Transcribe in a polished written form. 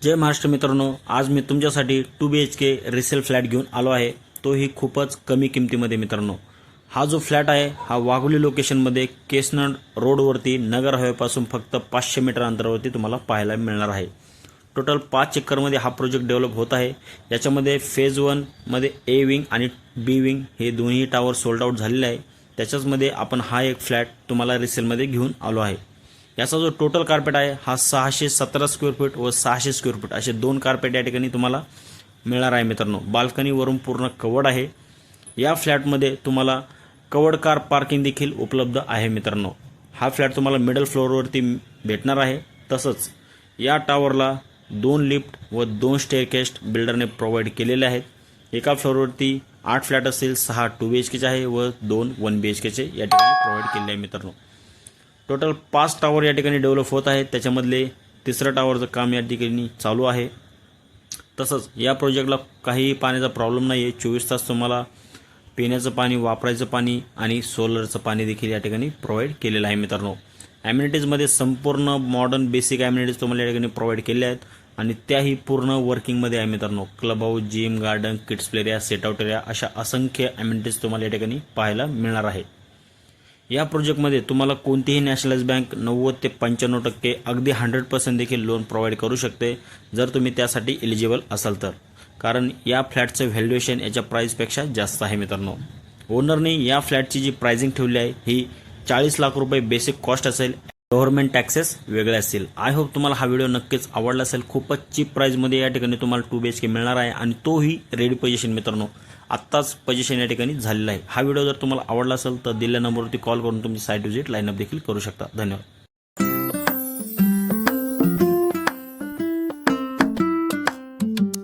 जय महाराष्ट्र मित्रांनो, आज मी तुमच्यासाठी 2 BHK रिसेल फ्लॅट घेऊन आलो आहे। तोही खूपच कमी किमतीमध्ये मित्रांनो। हा जो फ्लॅट आहे हा वाघोली लोकेशनमध्ये केसनड रोडवरती नगर हायवेपासून फक्त 500 मीटर अंतरावरती तुम्हाला पाहायला मिळणार आहे। टोटल 5 एकरमध्ये हा प्रोजेक्ट डेव्हलप होत आहे। याच्यामध्ये फेज 1 मध्ये ए विंग आणि बी विंग हे दोन्ही टावर सोल्ड आउट झालेले आहे। त्याच्याचमध्ये आपण हा एक फ्लॅट तुम्हाला रिसेलमध्ये घेऊन आलो आहे। याचा जो टोटल कार्पेट आहे हा 617 स्क्वेअर फीट व 600 स्क्वेअर फीट असे दोन कार्पेट या ठिकाणी तुम्हाला मिळणार आहे मित्रांनो। बाल्कनी वरून पूर्ण कवर्ड आहे। या फ्लॅटमध्ये तुम्हाला कवर्ड कार पार्किंग देखील उपलब्ध आहे मित्रांनो। हा फ्लॅट तुम्हाला मिडल फ्लोअरवरती भेटणार आहे। तसंच या टावरला 2 लिफ्ट व 2 स्टेअरकेस बिल्डरने प्रोव्हाइड केलेले आहेत। एका फ्लोअरवरती 8 फ्लॅट असतील, 6 2 BHK आहे व 2 1 BHK या ठिकाणी प्रोव्हाइड केलेले आहे मित्रांनो। टोटल 5 टावर या ठिकाणी डेव्हलप होत आहेत। त्याच्यामधले तिसरं टावरचं काम या ठिकाणी चालू आहे। तसंच या प्रोजेक्टला काही पाण्याचा प्रॉब्लेम नाही आहे। 24 तास तुम्हाला पिण्याचं पाणी, वापरायचं पाणी आणि सोलरचं पाणी देखील या ठिकाणी प्रोव्हाइड केलेलं आहे मित्रांनो। ॲम्युनिटीजमध्ये संपूर्ण मॉडर्न बेसिक ॲम्युनिटीज तुम्हाला या ठिकाणी प्रोव्हाइड केले आहेत आणि त्याही पूर्ण वर्किंगमध्ये आहे मित्रांनो। Club house, gym, garden, kids play area, set out area अशा असंख्य ॲम्युनिटीज तुम्हाला या ठिकाणी पाहायला मिळणार आहे। या प्रोजेक्टमध्ये तुम्हाला कोणतीही नॅशनलाइज बँक 90 ते 95% अगदी 100% देखील लोन प्रोव्हाइड करू शकते, जर तुम्ही त्यासाठी एलिजिबल असाल तर। कारण या फ्लॅटचं व्हॅल्युएशन याच्या प्राइसपेक्षा जास्त आहे मित्रांनो। ओनरने या फ्लॅटची जी प्राइसिंग ठेवली आहे ही 40 लाख रुपये बेसिक कॉस्ट असेल, गव्हर्नमेंट टॅक्सेस वेगळे असतील। आय होप तुम्हाला हा व्हिडिओ नक्कीच आवडला असेल। खूपच चीप प्राइसमध्ये या ठिकाणी तुम्हाला 2 BHK मिळणार आहे आणि तोही रेडी पोझिशन मित्रांनो। आत्ताच पोझिशन या ठिकाणी झालेला आहे। हा व्हिडिओ जर तुम्हाला आवडला असेल तर दिलेल्या नंबरवरती कॉल करून तुमची साईट व्हिजिट लाईनअप देखील करू शकता। धन्यवाद।